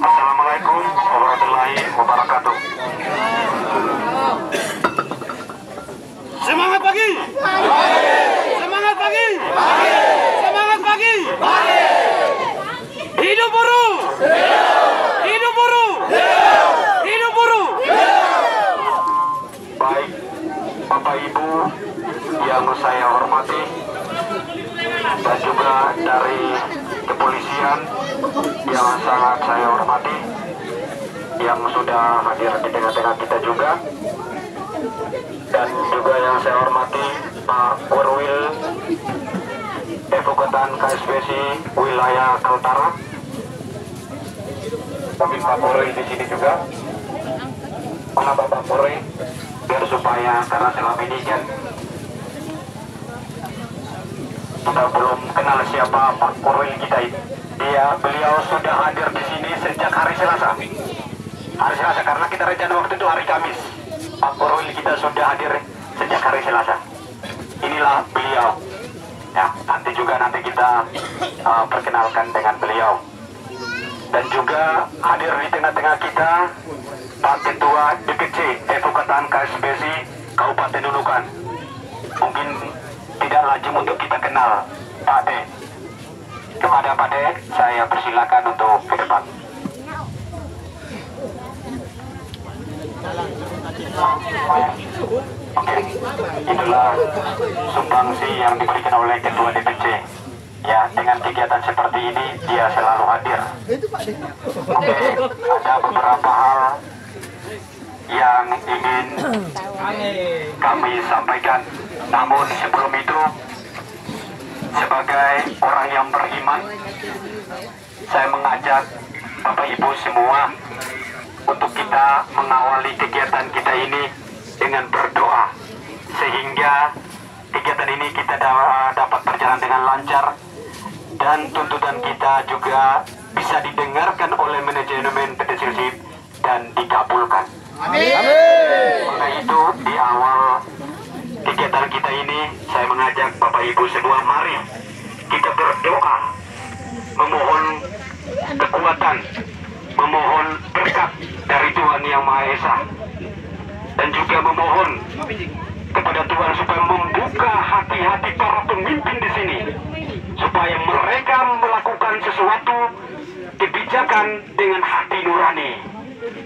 Assalamualaikum warahmatullahi wabarakatuh. Semangat pagi! Semangat pagi! Semangat pagi! Hidup buruh! Hidup buruh! Hidup buruh! Baik, Bapak Ibu yang saya hormati, dan juga dari kepolisian yang sangat saya hormati, yang sudah hadir di tengah-tengah kita juga, dan juga yang saya hormati Pak Korwil Evokatan KSBC wilayah Kaltara. Kami Pak Korwil di sini juga. Mana Bapak Korwil? Biar supaya karena selama ini kan kita belum kenal siapa Pak Korwil kita ini. Beliau sudah hadir di sini sejak hari Selasa. Hari Selasa karena kita rencana waktu itu hari Kamis. Pak Korwil kita sudah hadir sejak hari Selasa. Inilah beliau. Ya, nanti kita perkenalkan dengan beliau. Dan juga hadir di tengah-tengah kita Pak Ketua DPC Evokatan KSBC Kabupaten Nunukan. Mungkin tidak lazim untuk kita kenal Pak D. Kepada Pak D, saya persilakan untuk ke depan. Oke, itulah sumbangsi yang diberikan oleh Ketua DPC. Ya, dengan kegiatan seperti ini dia selalu hadir. Oke, ada beberapa hal yang ingin kami sampaikan. Namun sebelum itu, sebagai orang yang beriman, saya mengajak Bapak Ibu semua untuk kita mengawali kegiatan kita ini dengan berdoa, sehingga kegiatan ini kita dapat berjalan dengan lancar dan tuntutan kita juga bisa didengarkan oleh manajemen PT Silsip dan dikabulkan. Amin. Maka itu di awal kegiatan kita ini saya mengajak Bapak Ibu semua, mari kita berdoa, memohon kekuatan, memohon berkat dari Tuhan Yang Maha Esa, dan juga memohon kepada Tuhan supaya membuka hati-hati para pemimpin di sini, supaya mereka melakukan sesuatu kebijakan dengan hati nurani.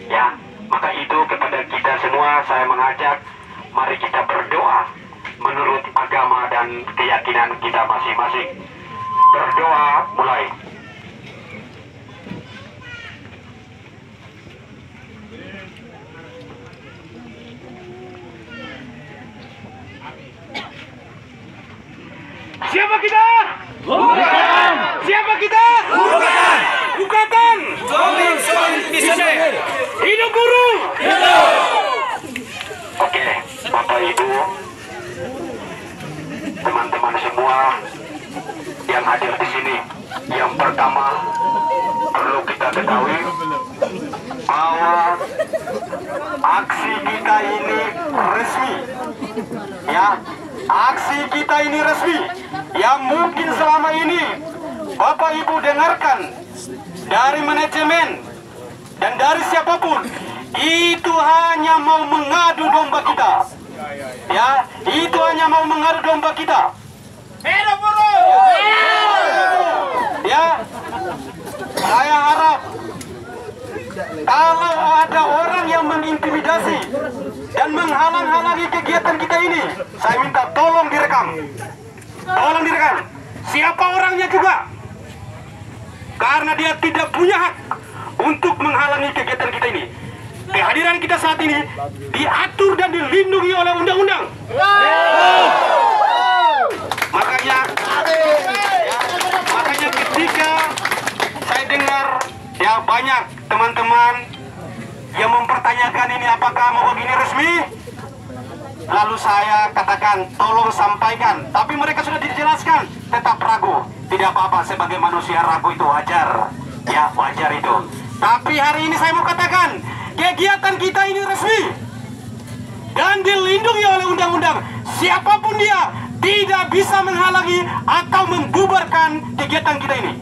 Ya, maka itu kepada kita semua saya mengajak, mari kita berdoa menurut agama dan keyakinan kita masing-masing. Berdoa mulai. Siapa kita? Bukan. Siapa kita? Bukan. Bukan. Hidup buruh. Hidup. Oke, Bapak Ibu, teman-teman semua yang hadir di sini, yang pertama perlu kita ketahui bahwa aksi kita ini resmi. Ya, aksi kita ini resmi. Yang mungkin selama ini Bapak Ibu dengarkan dari manajemen dan dari siapapun, itu hanya mau mengadu domba kita. Ya, itu hanya mau mengadu domba kita. Hidup buruh! Ya, saya harap kalau ada orang yang mengintimidasi dan menghalang-halangi kegiatan kita ini, saya minta tolong direkam. Tolong direkam. Siapa orangnya juga. Karena dia tidak punya hak untuk menghalangi kegiatan kita ini. Kehadiran kita saat ini diatur dan dilindungi oleh undang-undang. Makanya ketika saya dengar ya banyak teman-teman yang mempertanyakan ini apakah mau begini resmi, lalu saya katakan tolong sampaikan, tapi mereka sudah dijelaskan tetap ragu. Tidak apa-apa, sebagai manusia ragu itu wajar, ya wajar itu. Tapi hari ini saya mau katakan kegiatan kita ini resmi dan dilindungi oleh undang-undang. Siapapun dia tidak bisa menghalangi atau membubarkan kegiatan kita ini.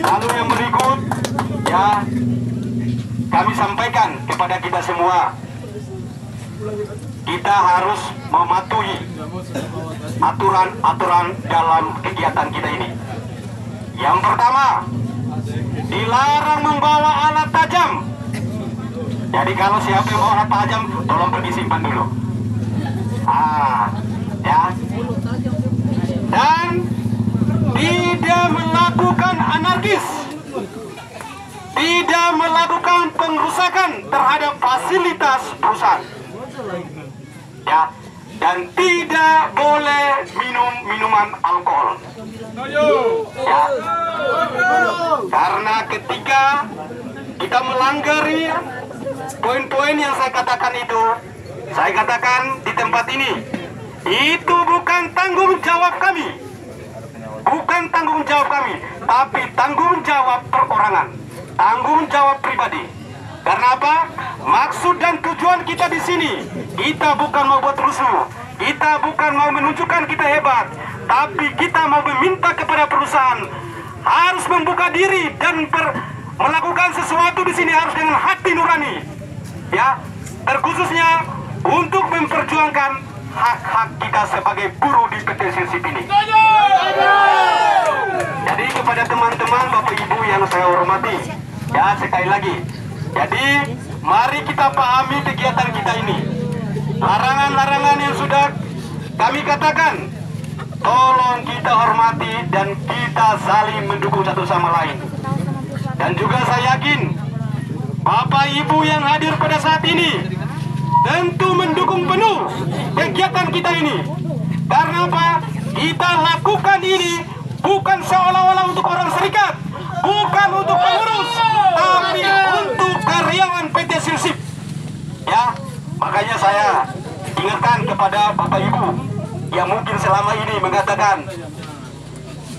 Lalu yang berikut, ya, kami sampaikan kepada kita semua, kita harus mematuhi aturan-aturan dalam kegiatan kita ini. Yang pertama, dilarang membawa alat tajam. Jadi kalau siapa yang bawa alat tajam, tolong pergi simpan dulu. Ya. Dan tidak melakukan anarkis, tidak melakukan pengrusakan terhadap fasilitas perusahaan, ya, dan tidak boleh minum minuman alkohol, ya, karena ketika kita melanggar poin-poin yang saya katakan itu, saya katakan di tempat ini, itu bukan tanggung jawab kami, bukan tanggung jawab kami, tapi tanggung jawab perorangan, tanggung jawab pribadi. Karena apa? Maksud dan tujuan kita di sini, kita bukan mau buat rusuh, kita bukan mau menunjukkan kita hebat, tapi kita mau meminta kepada perusahaan harus membuka diri dan melakukan sesuatu di sini harus dengan hati nurani, ya, terkhususnya untuk memperjuangkan hak-hak kita sebagai buruh di PT Sirsip ini. Jadi kepada teman-teman Bapak Ibu yang saya hormati, ya, sekali lagi, jadi mari kita pahami kegiatan kita ini. Larangan-larangan yang sudah kami katakan, tolong kita hormati dan kita saling mendukung satu sama lain. Dan juga saya yakin Bapak Ibu yang hadir pada saat ini tentu mendukung penuh kegiatan kita ini. Karena apa? Kita lakukan ini bukan seolah-olah untuk orang serikat, bukan untuk pengurus, tapi untuk karyawan PT Sirsip. Ya, makanya saya ingatkan kepada Bapak Ibu yang mungkin selama ini mengatakan,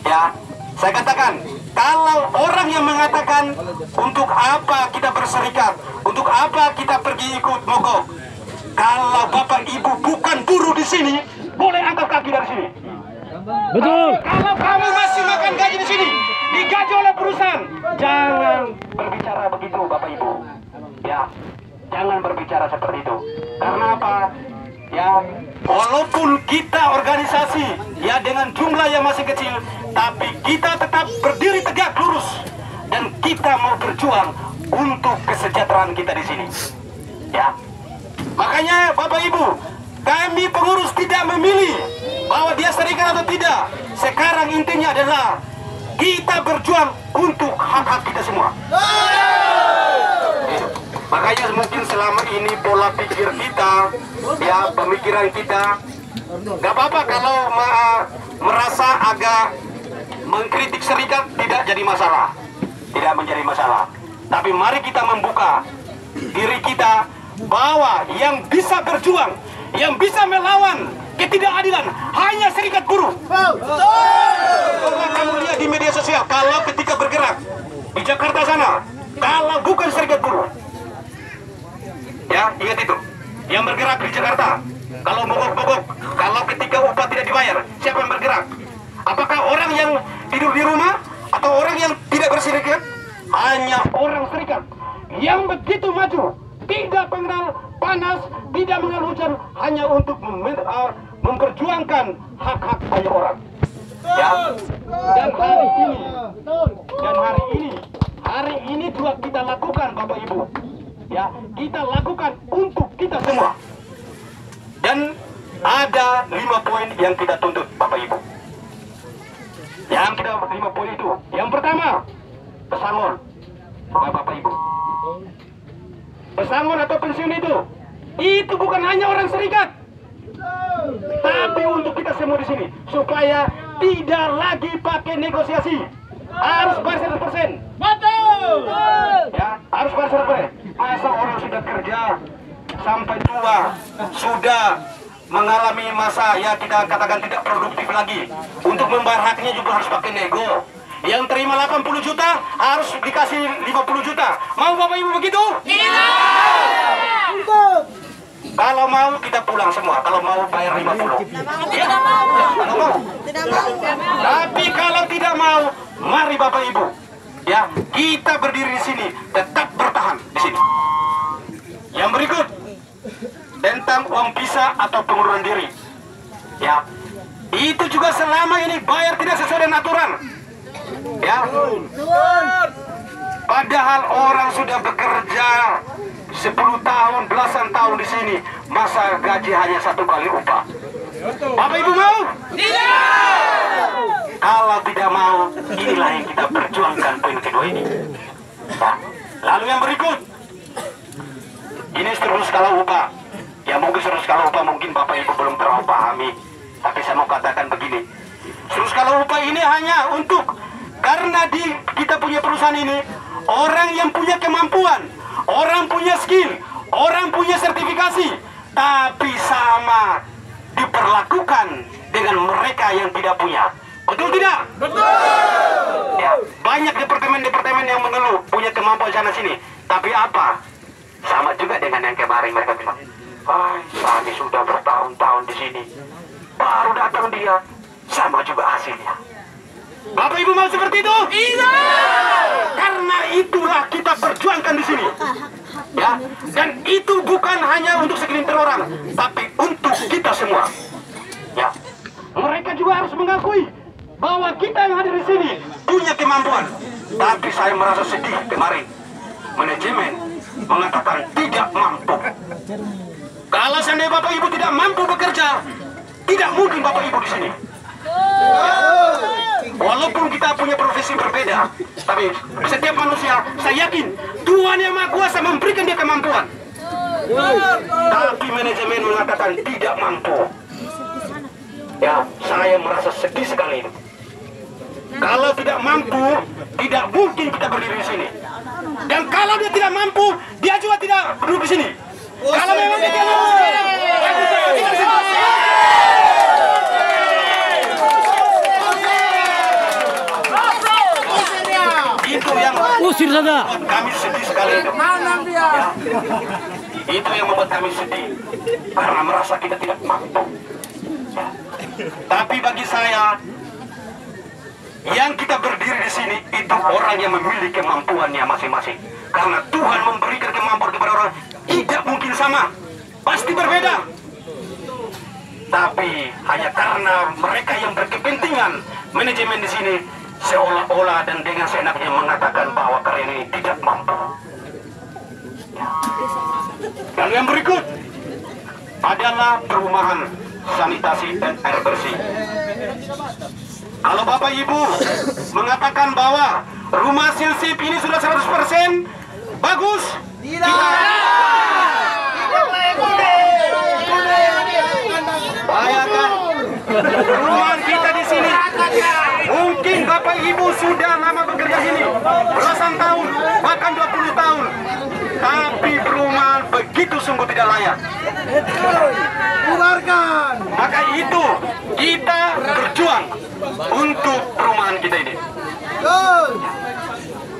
ya, saya katakan, kalau orang yang mengatakan untuk apa kita berserikat, untuk apa kita pergi ikut mogok, kalau Bapak Ibu bukan buruh di sini, boleh angkat kaki dari sini. Betul. Kalau kamu masih makan gaji di sini, digaji oleh perusahaan, jangan berbicara begitu, Bapak Ibu. Ya, jangan berbicara seperti itu. Karena apa? Ya, walaupun kita organisasi, ya, dengan jumlah yang masih kecil, tapi kita tetap berdiri tegak lurus dan kita mau berjuang untuk kesejahteraan kita di sini. Ya. Makanya Bapak Ibu, kami pengurus tidak memilih bahwa dia serikat atau tidak. Sekarang intinya adalah kita berjuang untuk hak-hak kita semua. Makanya mungkin selama ini pola pikir kita, ya, pemikiran kita, gak apa-apa kalau merasa agak mengkritik serikat, tidak jadi masalah, tidak menjadi masalah. Tapi mari kita membuka diri kita bahwa yang bisa berjuang, yang bisa melawan ketidakadilan hanya serikat buruh. Coba kamu lihat di media sosial, kalau ketika bergerak di Jakarta sana, kalau bukan serikat buruh, ya, ingat itu, yang bergerak di Jakarta, kalau mogok-mogok, kalau ketika upah tidak dibayar, siapa yang bergerak? Apakah orang yang tidur di rumah atau orang yang tidak berserikat? Hanya orang serikat yang begitu maju, tidak mengenal panas, tidak mengenal hujan, hanya untuk memperjuangkan hak-hak banyak orang. Ya. Dan hari ini juga kita lakukan, Bapak Ibu. Ya, kita lakukan untuk kita semua. Dan ada 5 poin yang kita tuntut, Bapak Ibu. Yang kita 5 poin itu, yang pertama, pesangon, Bapak Ibu. Pesangon atau pensiun itu bukan hanya orang serikat, tapi untuk kita semua di sini, supaya tidak lagi pakai negosiasi, harus bayar 100%. Betul. Ya, harus bayar 100%. Masa orang sudah kerja sampai tua, sudah mengalami masa, ya, kita katakan tidak produktif lagi, untuk membayar haknya juga harus pakai nego. Yang terima 80 juta harus dikasih 50 juta. Mau Bapak Ibu begitu? Tidak. Kalau mau kita pulang semua. Kalau mau bayar 50. Ya? Kalau mau. Tidak mau. Tapi kalau tidak mau, mari Bapak Ibu, Ya, kita berdiri di sini, tetap bertahan di sini. Yang berikut tentang uang visa atau pengunduran diri. Ya, itu juga selama ini bayar tidak sesuai dengan aturan. Ya, padahal orang sudah bekerja 10 tahun, belasan tahun di sini, masa gaji hanya 1 kali upah. Bapak Ibu mau? Tidak. Kalau tidak mau, inilah yang kita perjuangkan poin kedua ini. Nah, lalu yang berikut, ini seluruh skala upah. Ya mungkin seluruh skala upah mungkin Bapak Ibu belum terlalu pahami, tapi saya mau katakan begini. Seluruh skala upah ini hanya untuk, karena di kita punya perusahaan ini, orang yang punya kemampuan, orang punya skill, orang punya sertifikasi, tapi sama diperlakukan dengan mereka yang tidak punya. Betul tidak? Betul. Ya, banyak departemen-departemen yang mengeluh punya kemampuan sana sini, tapi apa? Sama juga dengan yang kemarin mereka bilang, kami sudah bertahun-tahun di sini, baru datang dia, sama juga hasilnya. Bapak Ibu mau seperti itu? Iya. Karena itulah kita perjuangkan di sini. Ya, dan itu bukan hanya untuk segelintir orang, tapi untuk kita semua. Ya, mereka juga harus mengakui bahwa kita yang hadir di sini punya kemampuan. Tapi saya merasa sedih kemarin, manajemen mengatakan tidak mampu. Kalau seandainya Bapak Ibu tidak mampu bekerja, tidak mungkin Bapak Ibu di sini. Walaupun kita punya profesi berbeda, tapi setiap manusia, saya yakin Tuhan yang Maha Kuasa memberikan dia kemampuan. Tapi manajemen mengatakan tidak mampu. Ya, saya merasa sedih sekali. Kalau tidak mampu, tidak mungkin kita berdiri di sini. Dan kalau dia tidak mampu, dia juga tidak duduk di sini. Kalau memang dia tidak mampu, itu yang usir saja. Kami sedih sekali itu. Ya. Itu yang membuat kami sedih karena merasa kita tidak mampu. Ya. Tapi bagi saya, yang kita berdiri di sini itu orang yang memiliki kemampuannya masing-masing. Karena Tuhan memberikan kemampuan kepada orang tidak mungkin sama, pasti berbeda. Tapi hanya karena mereka yang berkepentingan, manajemen di sini seolah-olah dan dengan seenaknya mengatakan bahwa kalian ini tidak mampu. Dan yang berikut adalah perumahan, sanitasi dan air bersih. Kalau Bapak Ibu mengatakan bahwa rumah Silsip ini sudah 100% bagus, bayangkan perumahan kita di sini. Mungkin Bapak Ibu sudah lama bekerja sini, belasan tahun, bahkan 20 tahun, tapi perumahan begitu sungguh tidak layak. Bubarkan. Maka itu kita berjuang untuk perumahan kita ini.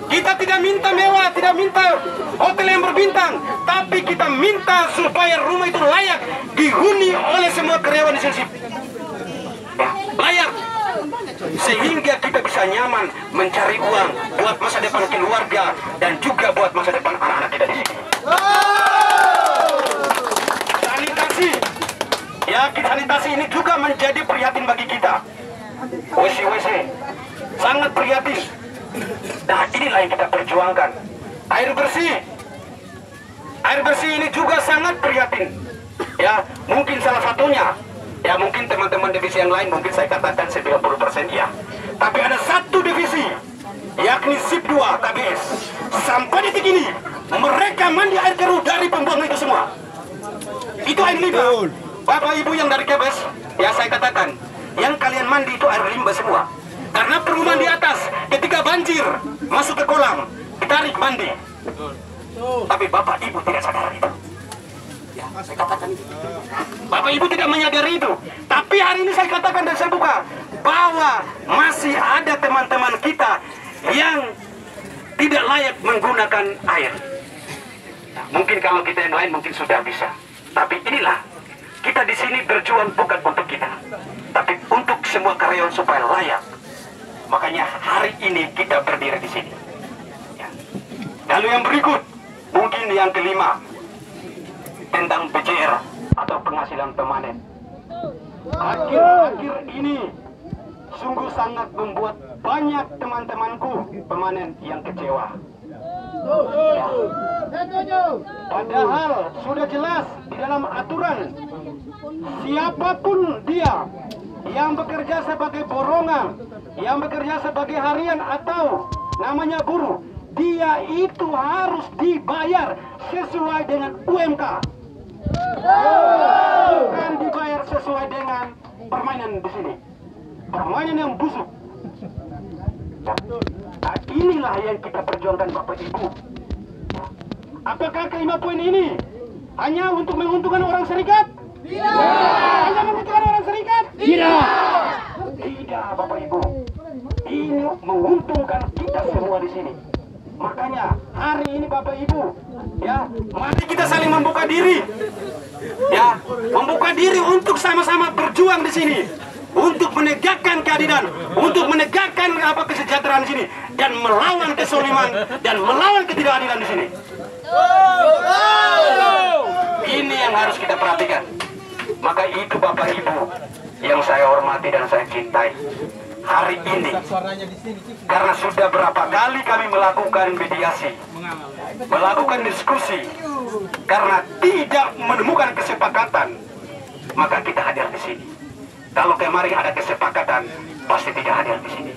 Kita tidak minta mewah, tidak minta hotel yang berbintang, tapi kita minta supaya rumah itu layak dihuni oleh semua karyawan di Silsip. Layak, sehingga kita bisa nyaman mencari uang buat masa depan keluarga dan juga buat masa depan anak-anak kita di sini. Sanitasi, ya sanitasi ini juga menjadi prihatin bagi kita. WC sangat prihatin. Nah, inilah yang kita perjuangkan. Air bersih ini juga sangat prihatin. Ya, mungkin salah satunya, ya mungkin teman-teman divisi yang lain mungkin saya katakan 90% ya. Tapi ada satu divisi, yakni SIP 2 KBS. Sampai detik ini, mereka mandi air keruh dari pembuangan itu semua. Itu air limbah. Bapak Ibu yang dari KBS, ya saya katakan, yang kalian mandi itu air limbah semua. Karena perumahan di atas, ketika banjir, masuk ke kolam, ditarik mandi. Tapi Bapak Ibu tidak sadar itu. Ya, saya katakan itu. Bapak Ibu tidak menyadari itu. Tapi hari ini saya katakan dan saya buka, bahwa masih ada teman-teman kita yang tidak layak menggunakan air. Nah, mungkin kalau kita yang lain mungkin sudah bisa. Tapi inilah, kita di sini berjuang bukan untuk kita, tapi untuk semua karyawan supaya layak. Makanya hari ini kita berdiri di sini. Lalu yang berikut, mungkin yang kelima, tentang PJR atau penghasilan permanen. Akhir-akhir ini sungguh sangat membuat banyak teman-temanku permanen yang kecewa. Padahal sudah jelas di dalam aturan, siapapun dia yang bekerja sebagai borongan, yang bekerja sebagai harian atau namanya buruh, dia itu harus dibayar sesuai dengan UMK. Bukan dibayar sesuai dengan permainan di sini. Permainan yang busuk. Nah, inilah yang kita perjuangkan Bapak Ibu. Apakah kelima poin ini hanya untuk menguntungkan orang serikat? Tidak. Hanya menguntungkan orang serikat? Tidak. Tidak, Bapak Ibu. Ini menguntungkan kita semua di sini. Makanya hari ini Bapak Ibu, ya, mari kita saling membuka diri, ya, membuka diri untuk sama-sama berjuang di sini, untuk menegakkan keadilan, untuk menegakkan kesejahteraan di sini, dan melawan kesoliman dan melawan ketidakadilan di sini. Ini yang harus kita perhatikan. Maka itu Bapak Ibu yang saya hormati dan saya cintai. Hari ini, karena sudah berapa kali kami melakukan mediasi, melakukan diskusi, karena tidak menemukan kesepakatan, maka kita hadir di sini. Kalau kemarin ada kesepakatan, pasti tidak hadir di sini.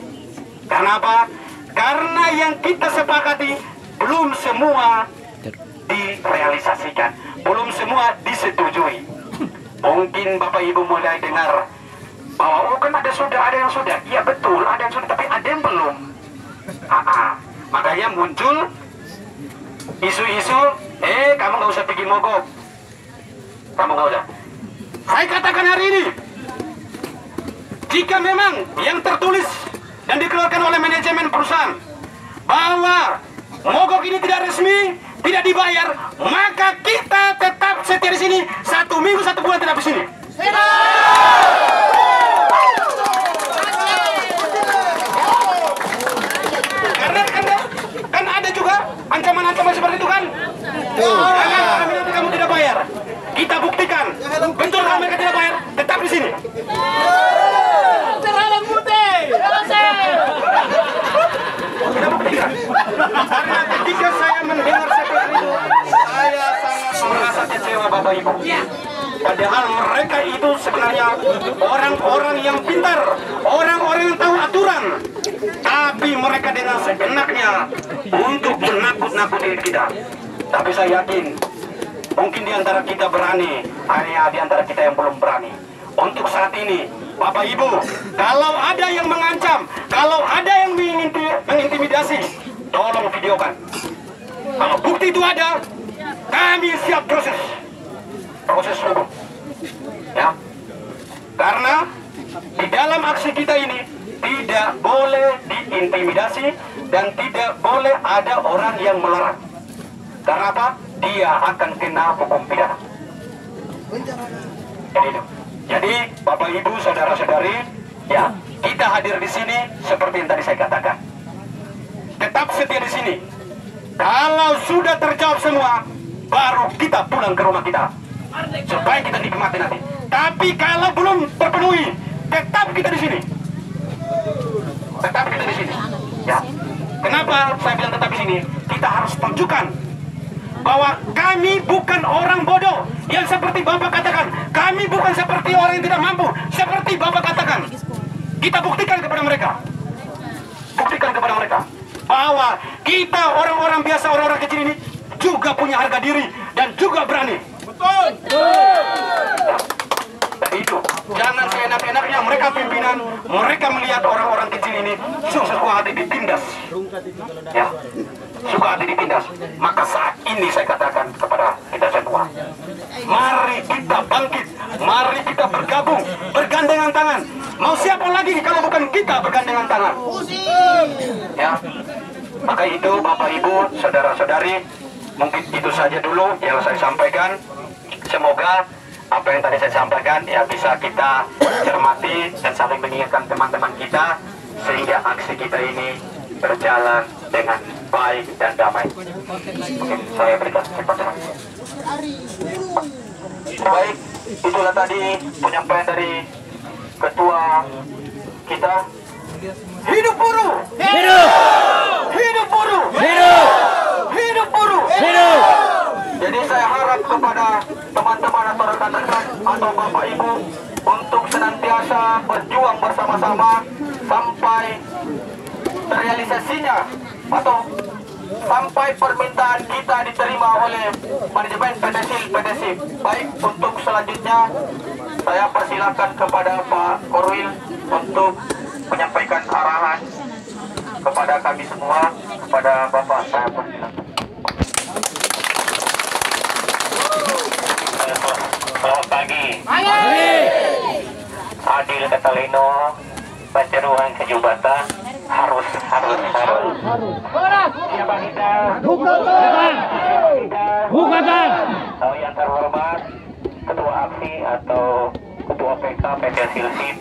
Karena apa? Karena yang kita sepakati belum semua direalisasikan, belum semua disetujui. Mungkin Bapak Ibu mulai dengar bahwa oh kan ada yang sudah, iya betul ada yang sudah, tapi ada yang belum. Makanya muncul isu-isu, kamu nggak usah bikin mogok, kamu nggak usah. Saya katakan hari ini, jika memang yang tertulis dan dikeluarkan oleh manajemen perusahaan bahwa mogok ini tidak resmi, tidak dibayar, maka kita tetap setia di sini 1 minggu 1 bulan tetap di sini. Kan ada juga ancaman-ancaman seperti itu kan? Kami nanti kamu tidak bayar, kita buktikan. Betul kalau mereka tidak bayar, tetap di sini. Terhalang putih. Kita buktikan. Karena ketika saya mendengar seperti itu, saya sangat merasa kecewa Bapak Ibu. Padahal mereka itu sebenarnya orang-orang yang pintar, orang-orang yang tahu aturan, tapi mereka dengan seenaknya untuk menakut-nakuti kita. Tapi saya yakin, mungkin di antara kita berani, hanya di antara kita yang belum berani. Untuk saat ini, Bapak Ibu, kalau ada yang mengancam, kalau ada yang mengintimidasi, tolong videokan. Kalau bukti itu ada, kami siap proses hukum, ya. Karena di dalam aksi kita ini tidak boleh diintimidasi dan tidak boleh ada orang yang melarang. Karena apa? Dia akan kena hukum pidana. Jadi Bapak Ibu, saudara-saudari, ya, kita hadir di sini seperti yang tadi saya katakan. Tetap setia di sini. Kalau sudah terjawab semua, baru kita pulang ke rumah kita, supaya kita nikmati nanti. Tapi kalau belum terpenuhi, tetap kita di sini. Tetap kita di sini. Ya. Kenapa saya bilang tetap di sini? Kita harus tunjukkan bahwa kami bukan orang bodoh yang seperti Bapak katakan. Kami bukan seperti orang yang tidak mampu, seperti Bapak katakan. Kita buktikan kepada mereka. Buktikan kepada mereka bahwa kita orang-orang biasa, orang-orang kecil ini juga punya harga diri dan juga berani. Betul. Dan itu, jangan seenak-enaknya mereka pimpinan, mereka melihat orang-orang kecil ini suka hati ditindas. Ya, suka hati ditindas. Maka saat ini saya katakan kepada kita semua, mari kita bangkit, mari kita bergabung, bergandengan tangan. Mau siapa lagi kalau bukan kita bergandengan tangan? Ya, maka itu Bapak Ibu, saudara-saudari, mungkin itu saja dulu yang saya sampaikan. Semoga apa yang tadi saya sampaikan ya bisa kita cermati dan saling mengingatkan teman-teman kita, sehingga aksi kita ini berjalan dengan baik. baik dan damai. Mungkin saya berikan kesempatan. Baik, itulah tadi penyampaian dari ketua kita. Hidup buruh! Hidup! Hidup buruh! Hidup! Hidup buruh! Hidup! Jadi saya harap kepada teman-teman atau rekan-rekan atau bapak ibu untuk senantiasa berjuang bersama-sama sampai terrealisasinya atau sampai permintaan kita diterima oleh manajemen PT-SIL. Baik, untuk selanjutnya saya persilakan kepada Pak Korwil untuk menyampaikan arahan kepada kami semua. Kepada Bapak saya persilakan. Selamat pagi. Adil kata Lino, Panceruan ke Jubata, harus. Siapa kita? Bukatan! Yang terhormat Ketua Aksi atau Ketua PK PT Silsit,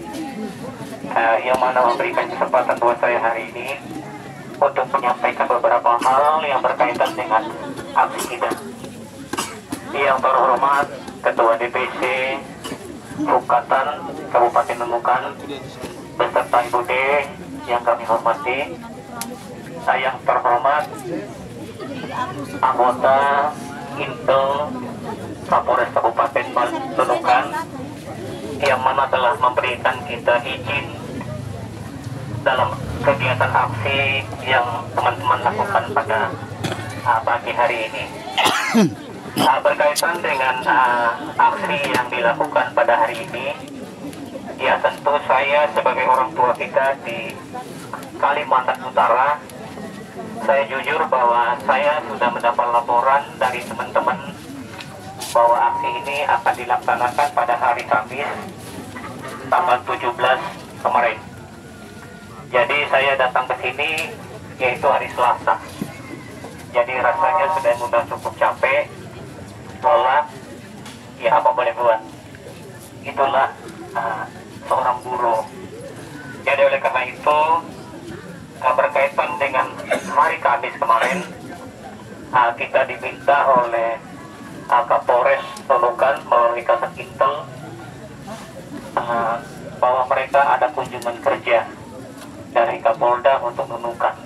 yang mana memberikan kesempatan buat saya hari ini untuk menyampaikan beberapa hal yang berkaitan dengan aksi kita. Yang terhormat Ketua DPC Bukatan Kabupaten Nunukan beserta Ibu D yang kami hormati, yang terhormat anggota Intel Kapolres Kabupaten Nunukan yang mana telah memberikan kita izin dalam kegiatan aksi yang teman-teman lakukan pada pagi hari ini. Berkaitan dengan aksi yang dilakukan pada hari ini, ya tentu saya sebagai orang tua kita di Kalimantan Utara, saya jujur bahwa saya sudah mendapat laporan dari teman-teman bahwa aksi ini akan dilaksanakan pada hari Kamis tanggal 17 kemarin. Jadi saya datang ke sini yaitu hari Selasa. Jadi rasanya sudah cukup capek, lelah, ya apa boleh buat. Itulah seorang buruh. Jadi oleh karena itu berkaitan dengan hari Kamis kemarin, kita diminta oleh Kapolres Nunukan melalui Kasat Intel bahwa mereka ada kunjungan kerja dari Kapolda untuk Nunukan.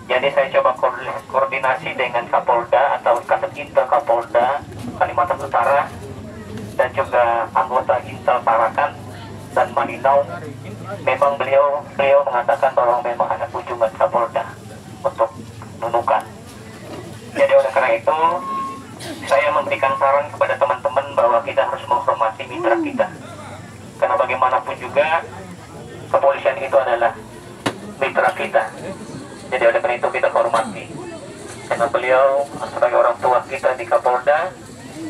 Jadi saya coba koordinasi dengan Kapolda atau Kasat Intel Kapolda Kalimantan Utara dan juga anggota Intel Tarakan dan Maninau. Memang beliau mengatakan bahwa memang ada kunjungan Kapolda untuk Nunukan. Jadi oleh karena itu saya memberikan saran kepada teman-teman bahwa kita harus menghormati mitra kita, karena bagaimanapun juga kepolisian itu adalah mitra kita. Jadi oleh karena itu kita hormati, karena beliau sebagai orang tua kita di Kapolda,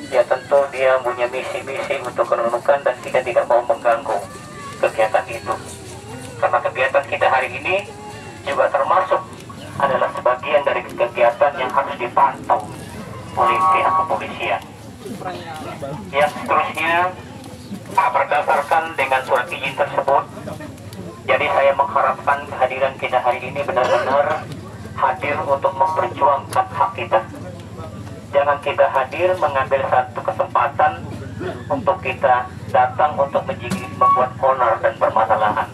ya tentu dia punya misi-misi untuk Nunukan dan kita tidak mau mengganggu kegiatan itu, karena kegiatan kita hari ini juga termasuk adalah sebagian dari kegiatan yang harus dipantau oleh pihak kepolisian. Yang seterusnya, berdasarkan dengan surat izin tersebut, jadi saya mengharapkan kehadiran kita hari ini benar-benar hadir untuk memperjuangkan hak kita. Jangan kita hadir mengambil satu kesempatan untuk kita datang untuk membuat honor dan permasalahan.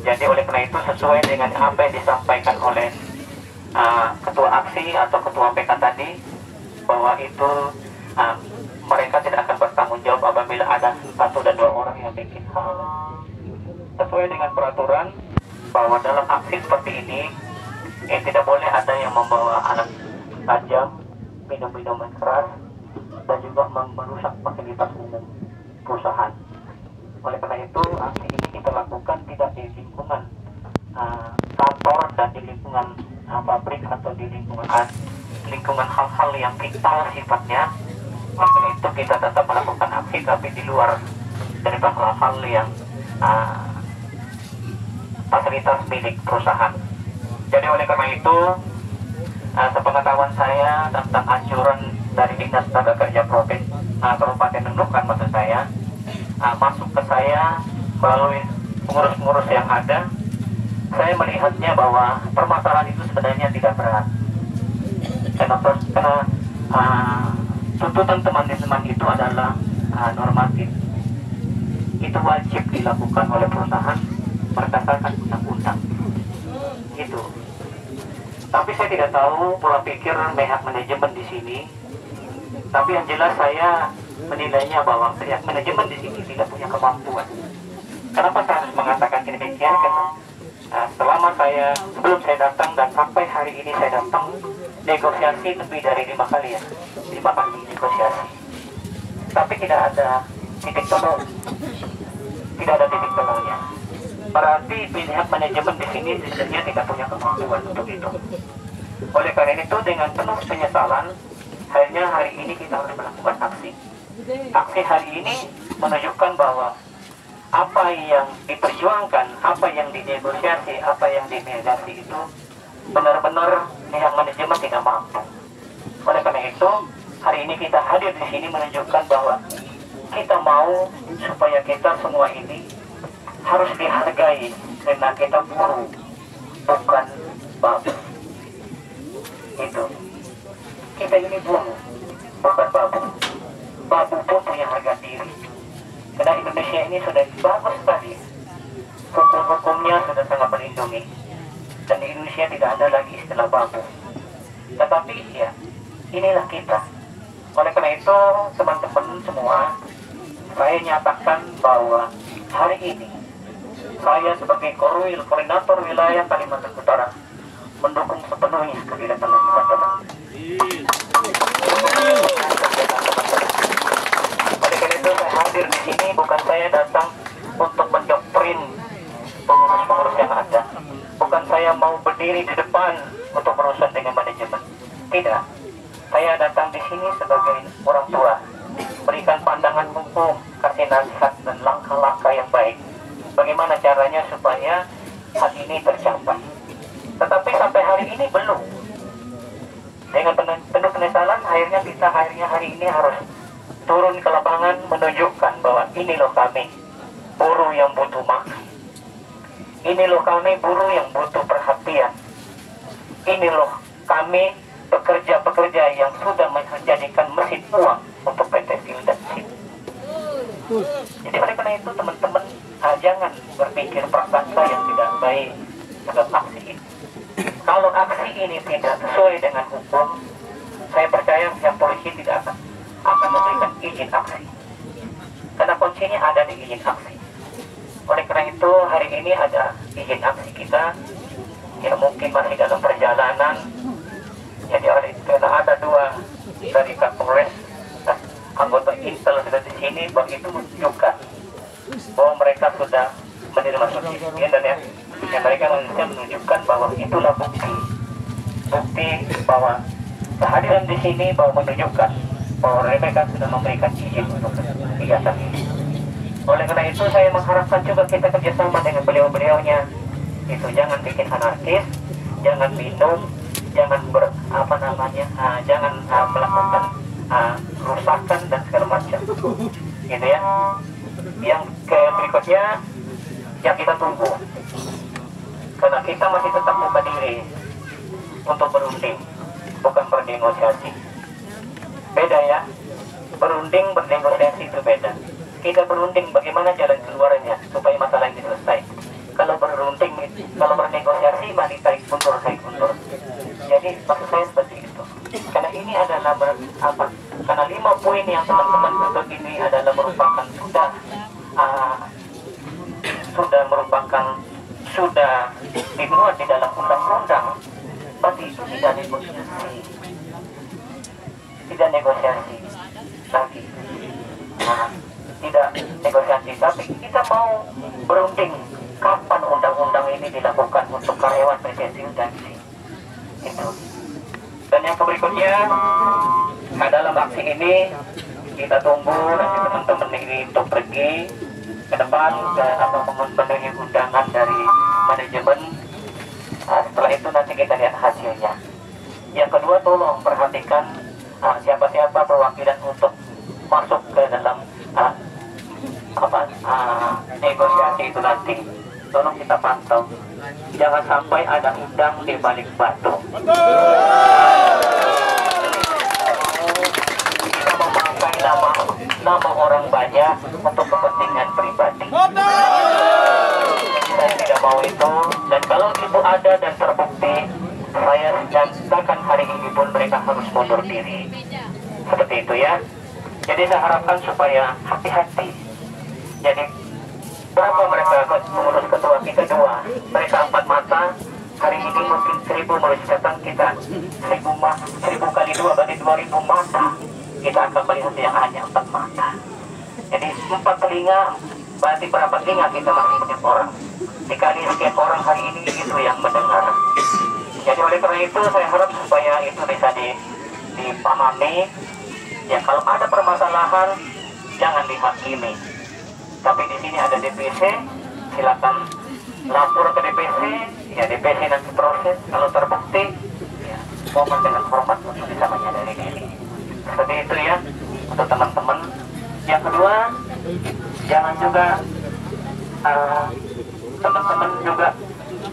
Jadi oleh karena itu sesuai dengan apa yang disampaikan oleh ketua aksi atau ketua PK tadi, bahwa itu mereka tidak akan bertanggung jawab apabila ada 1 dan 2 orang yang bikin hal. Sesuai dengan peraturan bahwa dalam aksi seperti ini tidak boleh ada yang membawa alat tajam, minum-minuman keras, dan juga merusak fasilitas umum perusahaan. Oleh karena itu aksi ini kita lakukan tidak di lingkungan kantor dan di lingkungan pabrik atau di lingkungan hal-hal yang vital sifatnya. Oleh karena itu kita tetap melakukan aksi tapi di luar dari hal-hal yang fasilitas milik perusahaan. Jadi oleh karena itu sepengetahuan saya tentang anjuran dari Dinas Tenaga Kerja Provinsi Kabupaten Nunukan, maksud saya masuk ke saya melalui pengurus-pengurus yang ada, saya melihatnya bahwa permasalahan itu sebenarnya tidak berat. Karena tuntutan teman-teman itu adalah normatif. Itu wajib dilakukan oleh perusahaan berdasarkan undang-undang. Gitu. Tapi saya tidak tahu pola pikir pihak manajemen di sini. Tapi yang jelas saya menilainya bahwa pihak manajemen di sini tidak punya kemampuan. Kenapa saya harus mengatakan demikian? Karena sebelum saya datang dan sampai hari ini saya datang, negosiasi lebih dari 5 kali ya, 5 kali negosiasi. Tapi tidak ada titik temu, tidak ada titik temunya. Berarti pihak manajemen di sini sebenarnya tidak punya kemampuan untuk itu. Oleh karena itu dengan penuh penyesalan, akhirnya hari ini kita harus melakukan aksi. Aksi hari ini menunjukkan bahwa apa yang diperjuangkan, apa yang dinegosiasi, apa yang dimediasi itu benar-benar pihak manajemen tidak mampu. Oleh karena itu, hari ini kita hadir di sini menunjukkan bahwa kita mau supaya kita semua ini harus dihargai karena kita buruh, bukan babu. Itu. Kita ini buruh, bukan babu. Babu pun punya harga diri. Karena Indonesia ini sudah bagus sekali. Hukum-hukumnya sudah sangat melindungi. Dan di Indonesia tidak ada lagi istilah babu. Tetapi ya, inilah kita. Oleh karena itu, teman-teman semua, saya nyatakan bahwa hari ini saya sebagai koordinator wilayah Kalimantan Utara mendukung sepenuhnya kegiatan teman-teman. Oleh karena itu saya hadir di sini, bukan saya datang untuk mendoktrin pengurus-pengurus yang ada. Bukan saya mau berdiri di depan untuk berurusan dengan manajemen. Tidak. Saya datang di sini sebagai orang tua, berikan pandangan hukum, kasih nasihat dan langkah-langkah yang baik. Bagaimana caranya supaya hal ini tercapai. Tetapi sampai hari ini belum. Dengan penuh penyesalan, akhirnya kita hari ini harus turun ke lapangan menunjukkan bahwa ini loh kami, buruh yang butuh makan. Ini loh kami, buruh yang butuh perhatian. Ini loh kami, pekerja-pekerja yang sudah menjadikan mesin uang untuk PT Steel dan SIP. Jadi oleh karena itu teman-teman, jangan berpikir prasangka yang tidak baik terhadap aksi ini. Kalau aksi ini tidak sesuai dengan hukum, saya percaya pihak polisi tidak akan memberikan izin aksi. Karena kuncinya ada di izin aksi. Oleh karena itu hari ini ada izin aksi kita, ya mungkin masih dalam perjalanan. Jadi karena ada 2 dari Kapolres anggota Intel sudah di sini, bahwa itu menunjukkan bahwa mereka sudah menerima subsidi dan yang mereka menunjukkan bahwa itulah bukti bahwa kehadiran di sini bahwa menunjukkan bahwa mereka sudah memberikan izin untuk kegiatan ini. Oleh karena itu saya mengharapkan juga kita kerjasama dengan beliau-beliaunya. Itu jangan bikin anarkis, jangan minum, jangan jangan melakukan kerusakan dan segala macam. Gitu ya. Yang berikutnya yang kita tunggu. Karena kita masih tetap buka diri untuk berunding, bukan bernegosiasi. Beda ya. Berunding, bernegosiasi itu beda. Kita berunding bagaimana jalan keluarnya supaya masalah ini selesai. Kalau berunding, kalau bernegosiasi mah ditarik mundur. Jadi maksud saya seperti itu. Karena ini adalah karena 5 poin yang teman-teman tuntut ini adalah merupakan sudah dimuat di dalam undang-undang. Berarti itu tidak negosiasi lagi. Tidak negosiasi, tapi kita mau berunding kapan undang-undang ini dilakukan untuk karyawan PT Steel dan SIP. Itu. Dan yang berikutnya dalam aksi ini kita tunggu nanti teman-teman ini untuk pergi ke depan dan memenuhi undangan dari manajemen. Setelah itu nanti kita lihat hasilnya. Yang kedua, tolong perhatikan siapa-siapa perwakilan untuk masuk ke dalam negosiasi itu nanti. tolong kita pantau. Jangan sampai ada udang di balik batu. Kita memakai nama orang banyak untuk kepentingan pribadi. Saya tidak mau itu. Dan kalau itu ada dan terbukti, saya nyatakan hari ini pun mereka harus mundur diri. Seperti itu ya. Jadi saya harapkan supaya hati-hati. Jadi berapa mereka pengurus ketua kita 2, mereka 4 mata. Hari ini mungkin 1000 menurut catatan kita 1000 kali 2 berarti 2000 mata. Kita akan melihat yang hanya 4 mata. Jadi 4 telinga berarti berapa telinga kita masih setiap orang. Dikali setiap orang hari ini itu yang mendengar. Jadi oleh karena itu saya harap supaya itu bisa dipahami. Ya kalau ada permasalahan jangan dihakimi. Tapi di sini ada DPC, silakan lapor ke DPC, ya DPC nanti proses. Kalau terbukti, ya mohon dengan hormat untuk bisa menyadari diri. Seperti itu ya untuk teman-teman. Yang kedua, jangan juga teman-teman juga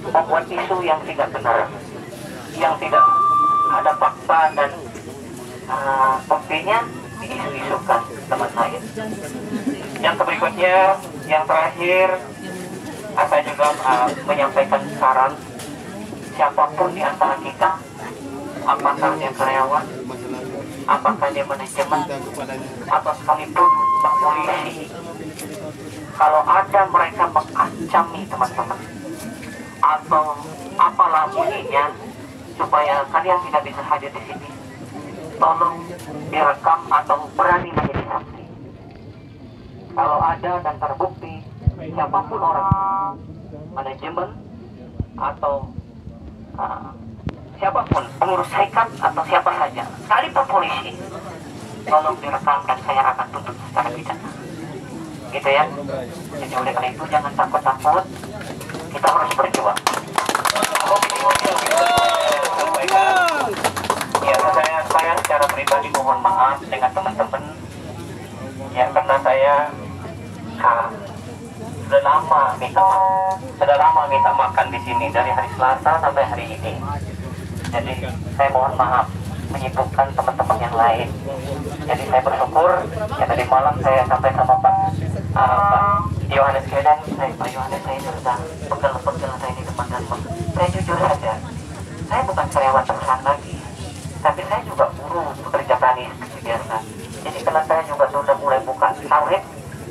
membuat isu yang tidak benar, yang tidak ada fakta dan buktinya diisu-isukan teman saya. Yang berikutnya, yang terakhir, saya juga menyampaikan saran siapapun di antara kita, apakah dia karyawan, apakah dia manajemen, atau sekalipun Pak polisi, kalau ada mereka mengancami teman-teman atau apalah bunyinya supaya kalian tidak bisa hadir di sini, tolong direkam atau berani menjadi saksi. Kalau ada dan terbukti siapapun orang, manajemen atau siapapun pengurus syarikat atau siapa saja, sekalipun polisi, tolong direkam dan saya akan tuntut secara pidana. Gitu ya. Jadi oleh karena itu jangan takut-takut, kita harus berjuang. Ya saya secara pribadi mohon maaf dengan teman-teman ya, karena saya sudah lama minta makan di sini dari hari Selasa sampai hari ini. Jadi saya mohon maaf menyibukkan teman-teman yang lain. Jadi saya bersyukur ya tadi malam saya sampai sama Pak Yohanes Kedan, Pak Yohanes, saya sudah pegel-pegel saya di depan dan saya jujur saja, saya bukan karyawan perusahaan lagi, tapi saya juga buruh pekerja tani seperti biasa. Jadi karena saya juga sudah mulai buka sawit,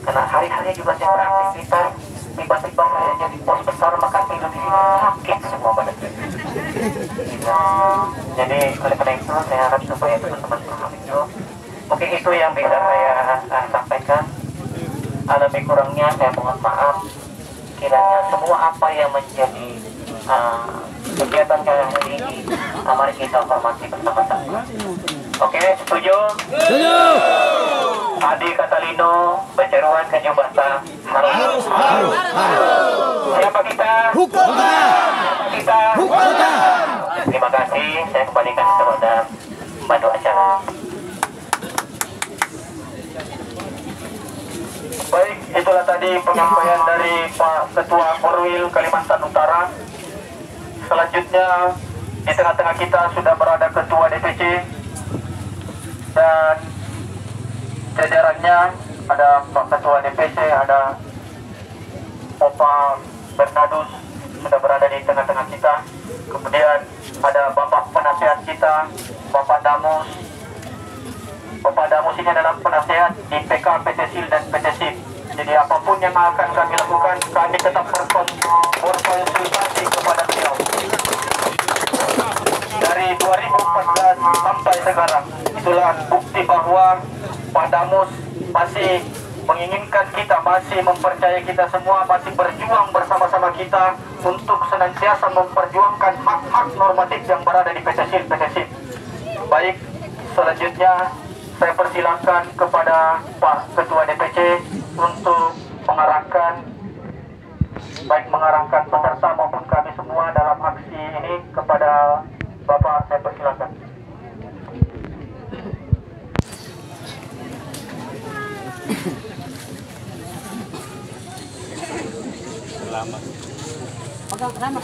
karena hari-hari juga saya beraktivitas, tiba-tiba saya jadi bos besar, maka tidur di sini sakit semua badan. Jadi oleh karena itu saya harap supaya teman-teman paham itu. Mungkin itu yang bisa saya sampaikan. Lebih kurangnya saya mohon maaf. Kiranya semua apa yang menjadi kegiatan kalian hari ini, mari kita hormati bersama-sama. Oke, setuju? Setuju. Adi kata Lino, Beceruan Kanjeng Basta, harus. Siapa kita? Hukum. Siapa kita? Hukum. Terima kasih, saya kembalikan kepada pembantu acara. Baik, itulah tadi penyampaian dari Pak Ketua Korwil Kalimantan Utara. Selanjutnya di tengah-tengah kita sudah berada Ketua DPC dan jajarannya, ada Pak Ketua DPC, ada Bapak Bernadus sudah berada di tengah-tengah kita. Kemudian ada Bapak Penasehat kita, Bapak Damus. Bapak Damus ini adalah penasehat di PK, PT SIL dan PT SIP. Jadi apapun yang akan kami lakukan, kami tetap berkonsultasi kepada beliau. Dari 2014 sampai sekarang, itulah bukti bahwa Pak Damus masih menginginkan kita, masih mempercayai kita semua, masih berjuang bersama-sama kita untuk senantiasa memperjuangkan hak-hak normatif yang berada di PT SIL, PT SIP. Baik, selanjutnya saya persilakan kepada Pak Ketua DPC untuk mengarahkan peserta maupun kami semua dalam aksi ini. Kepada Bapak saya persilakan. Selamat. Selamat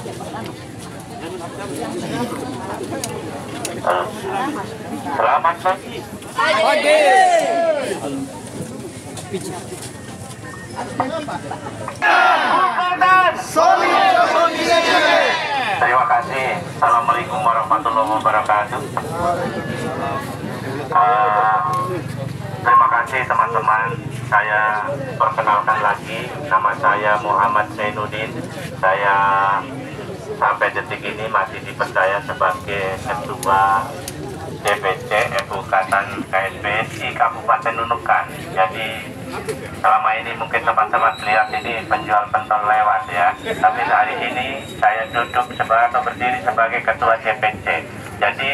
pagi. Terima kasih. Assalamualaikum warahmatullahi wabarakatuh. Terima kasih teman-teman. Saya perkenalkan lagi, nama saya Muhammad Zainuddin. Saya sampai detik ini masih dipercaya sebagai Ketua DPC Edukatan KSBSI Kabupaten Nunukan. Jadi selama ini mungkin teman-teman lihat ini penjual pentol lewat ya. Tapi hari ini saya duduk atau berdiri sebagai Ketua DPC. Jadi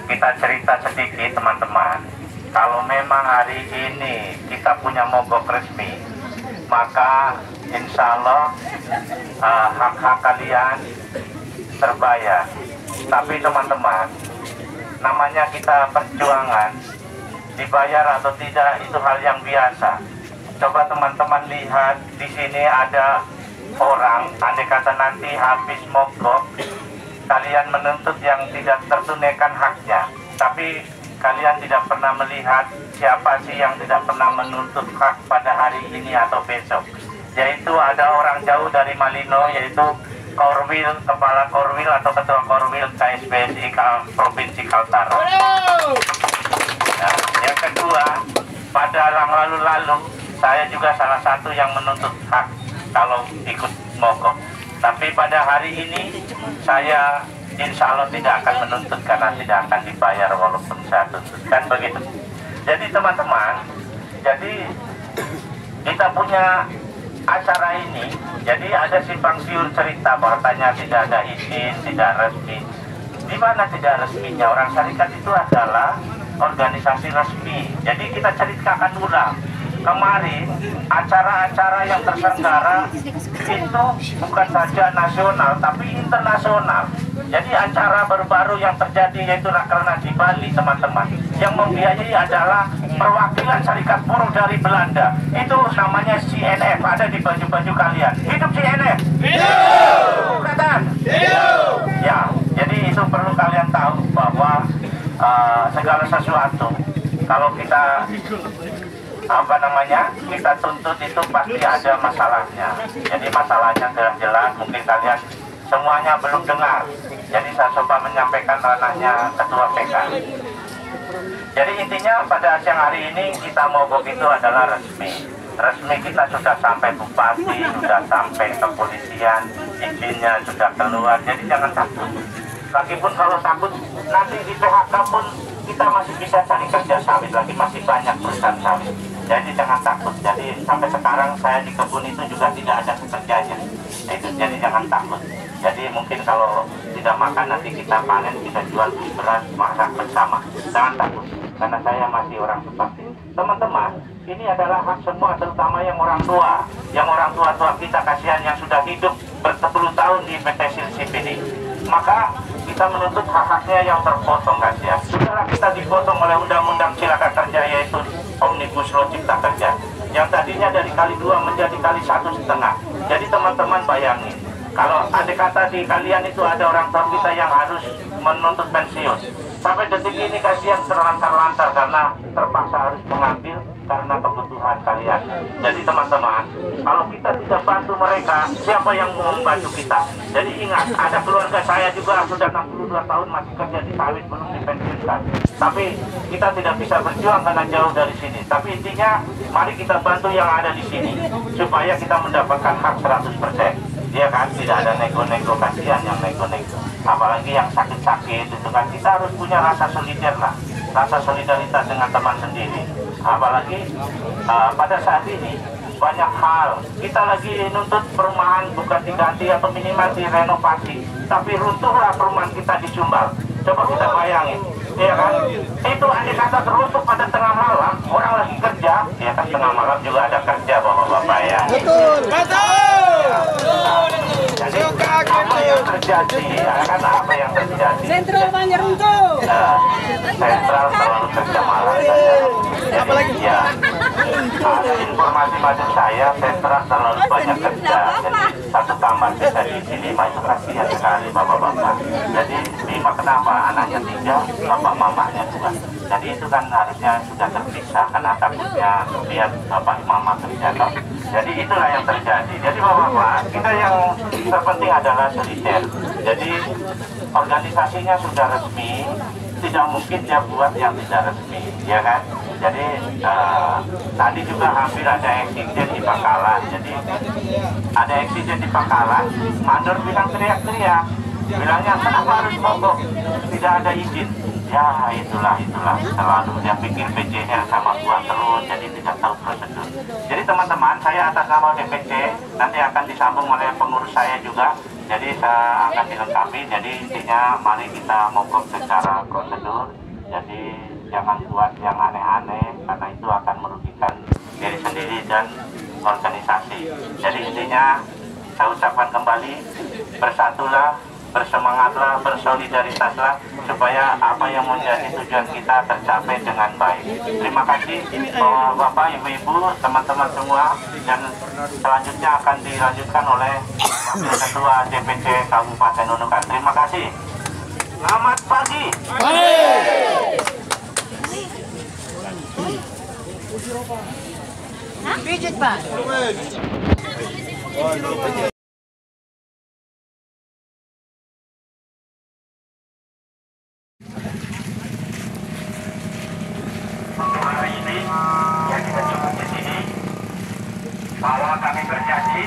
kita cerita sedikit teman-teman. Kalau memang hari ini kita punya mogok resmi, maka insya Allah hak-hak kalian terbayar. Tapi teman-teman, namanya kita perjuangan, dibayar atau tidak itu hal yang biasa. Coba teman-teman lihat di sini ada orang, andai kata nanti habis mogok, kalian menuntut yang tidak tertunaikan haknya, tapi kalian tidak pernah melihat siapa sih yang tidak pernah menuntut hak pada hari ini atau besok. Yaitu ada orang jauh dari Malino, yaitu Korwil, Kepala Korwil atau Ketua Korwil KSBSI Provinsi Kaltara. Nah, yang kedua, pada lalu-lalu saya juga salah satu yang menuntut hak kalau ikut mogok. Tapi pada hari ini saya insya Allah tidak akan menuntut karena tidak akan dibayar walaupun saya tuntut, kan begitu. Jadi teman-teman, jadi kita punya acara ini, jadi ada simpang siur cerita bahwasanya tidak ada izin, tidak resmi. Di mana tidak resminya? Orang syarikat itu adalah organisasi resmi. Jadi kita ceritakan ulang. Kemarin acara-acara yang terselenggara itu bukan saja nasional tapi internasional. Jadi acara baru-baru yang terjadi yaitu Rakernas di Bali teman-teman, yang membiayai adalah perwakilan Serikat Buruh dari Belanda. Itu namanya CNF, ada di baju-baju kalian. Hidup CNF. Hidup. Katakan. Hidup. Ya, jadi itu perlu kalian tahu bahwa segala sesuatu kalau kita kita tuntut itu pasti ada masalahnya. Jadi masalahnya jelas, mungkin kalian semuanya belum dengar. Jadi saya coba menyampaikan ranahnya Ketua PK. Jadi intinya pada siang hari ini kita mogok itu adalah resmi. Resmi kita sudah sampai bupati, sudah sampai kepolisian, izinnya sudah keluar. Jadi jangan takut. Lagipun kalau takut nanti di PHK pun kita masih bisa cari kerja sawit lagi, masih banyak perusahaan sawit. Jadi jangan takut. Jadi sampai sekarang saya di kebun itu juga tidak ada pekerjanya. Itu jadi jangan takut. Jadi mungkin kalau tidak makan nanti kita panen, kita jual beli beras, masak bersama. Jangan takut, karena saya masih orang seperti teman-teman. Ini adalah hak semua, terutama yang orang tua. Yang orang tua-tua kita kasihan yang sudah hidup berpuluh tahun di PT Silsip ini. Maka kita menuntut hak-haknya yang terpotong kasihan. Setelah kita dipotong oleh Undang-Undang Cipta Kerja, yaitu Omnibus Law Cipta Kerja, yang tadinya dari kali 2 menjadi kali 1,5. Jadi teman-teman bayangin, kalau ada kata di kalian itu ada orang tua kita yang harus menuntut pensiun. Sampai detik ini kasihan terlantar-lantar karena terpaksa harus mengambil karena kebutuhan kalian. Jadi teman-teman, kalau kita tidak bantu mereka, siapa yang mau membantu kita? Jadi ingat, ada keluarga saya juga sudah 62 tahun masih kerja di sawit, belum dipensiunkan. Tapi kita tidak bisa berjuang karena jauh dari sini. Tapi intinya, mari kita bantu yang ada di sini supaya kita mendapatkan hak 100%. Dia kan tidak ada nego-nego, kasihan yang nego-nego. Apalagi yang sakit-sakit itu kan kita harus punya rasa solidar lah, rasa solidaritas dengan teman sendiri. Apalagi pada saat ini banyak hal kita lagi nuntut perumahan bukan diganti atau minimal direnovasi, tapi runtuhlah perumahan kita di Sumbar. Coba kita bayangin, ya kan? Itu andai kata teruntuk pada tengah malam, orang lagi kerja, ya kan tengah malam juga ada kerja bapak-bapak ya. Betul, betul. Jadi apa yang terjadi? Karena apa yang terjadi? Sentral banyak runtuh. Sentral selalu kerja malam. Jadi ya, informasi pada saya, sentral selalu banyak kerja Jadi satu kamar kita diisi 5 itu kasihan sekali bapak-bapak. Jadi 5 kenapa? Anaknya 3, bapak mamanya 2. Jadi itu kan harusnya sudah terpisah karena takutnya lihat bapak mama kerja. Jadi itulah yang terjadi. Jadi bapak-bapak, kita yang terpenting adalah solidar. Jadi organisasinya sudah resmi, tidak mungkin dia buat yang tidak resmi, ya kan? Jadi tadi juga hampir ada eksiden di Pangkalan. Jadi ada eksiden di Pangkalan, mandor bilang teriak-teriak, bilangnya kenapa harus mogok, tidak ada izin. Ya itulah selalu dia pikir PC-nya sama gua terus, jadi tidak tahu prosedur. Jadi teman-teman, saya atas nama DPC nanti akan disambung oleh pengurus saya juga. Jadi saya akan dilengkapi. Jadi intinya mari kita mogok secara prosedur. Jadi jangan buat yang aneh-aneh karena itu akan merugikan diri sendiri dan organisasi. Jadi intinya saya ucapkan kembali, bersatulah, bersemangatlah, bersolidaritaslah supaya apa yang menjadi tujuan kita tercapai dengan baik. Terima kasih Bapak, Ibu-ibu, teman-teman semua, dan selanjutnya akan dilanjutkan oleh Wakil Ketua DPC Kabupaten Nunukan. Terima kasih. Selamat pagi. Pijit, Pak. Hari ini yang kita cukup di sini, bahwa kami berjanji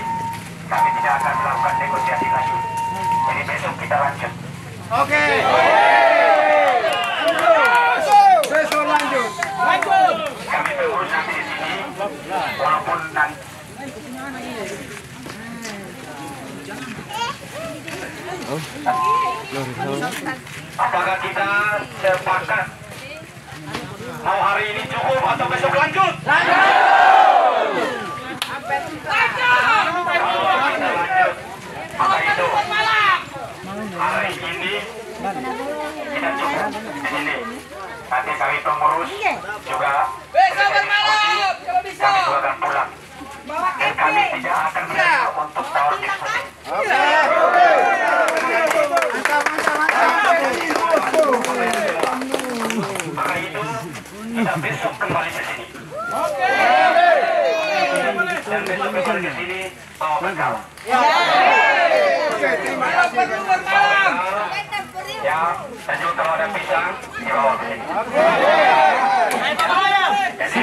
kami tidak akan melakukan negosiasi lagi. Jadi besok kita lanjut. Oke. Besok lanjut. Kami berurus nanti di sini, walaupun nanti apakah kita sepakat mau hari ini cukup atau besok lanjut? Kalau kita lanjut, maka itu hari ini kita cukup di sini. Nanti kami pengurus juga kami juga akan pulang. Dan kami tidak akan menerima untuk tahun diskusi. Maka itu kita besok kembali ke sini. Dan besok kembali ke sini bawa bekal. Ya, dan juga kalau ada pisang dibawa ke sini. Jadi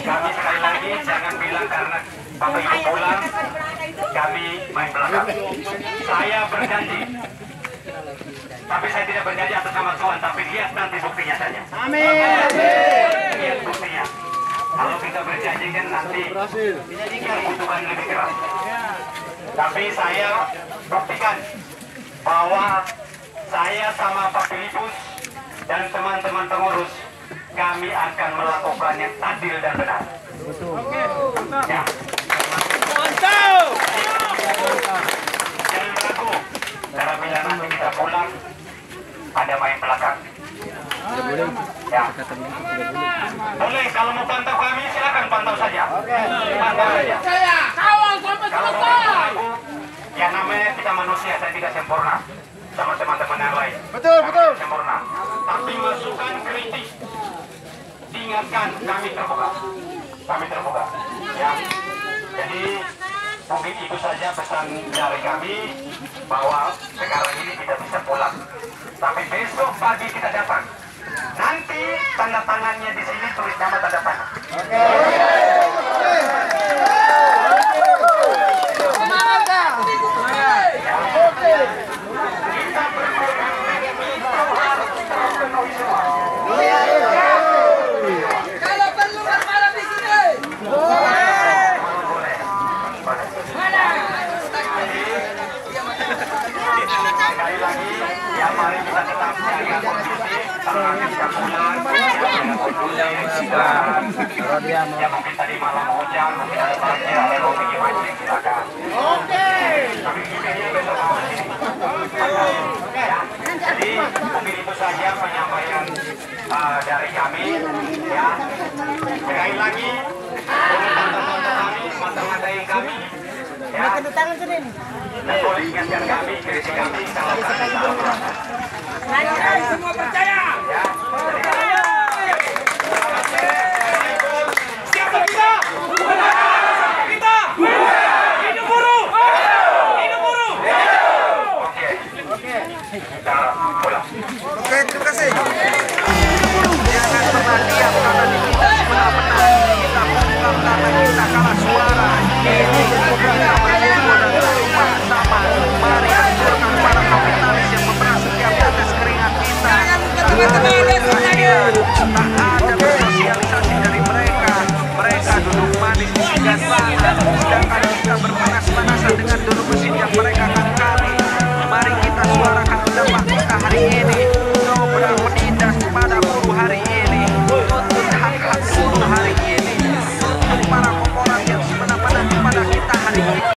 kami sekali lagi jangan bilang karena Bapak Ibu pulang kami main belakang. Saya berjanji, tapi saya tidak berjanji atas nama Tuhan, tapi lihat nanti buktinya saja. Amin. Lihat buktinya. Kalau kita berjanji kan nanti kita butuhkan lebih keras. Tapi saya buktikan bahwa saya sama Pak Filipus dan teman-teman pengurus kami akan melakukan yang adil dan benar. Ya. Mantap. Jangan ragu, karena bila nanti kita pulang ada main belakang. Ya. Boleh, kalau mau pantau kami silakan pantau saja. Pantau saja. Kalau ragu, ya namanya kita manusia, saya tidak sempurna sama teman-teman yang lain. Betul. Sempurna. Tapi masukan kritik, diingatkan, kami terbuka. Ya. Jadi mungkin itu saja pesan dari kami, bahwa sekarang ini tidak bisa pulang. Tapi besok pagi kita datang. Nanti tanda tangannya di sini tulis nama tanda tangan. Kita berpegang itu harus terpenuhi semua. Kalau perlu bermalam di sini. Sekali lagi, ya mari kita tetap jaga kondisi. Kalau nanti kita pulang, jaga kondisi. Ya mungkin tadi malam hujan, mungkin ada banjir, ada lobby gimana, silakan. Tapi kita besok mau di sini. Ya. Jadi mungkin itu saja penyampaian dari kami. Ya. Sekali lagi, untuk teman-teman kami, mata-matai kami, Ya. Dan boleh ingatkan kami, kritik kami kalau kami salah. Semua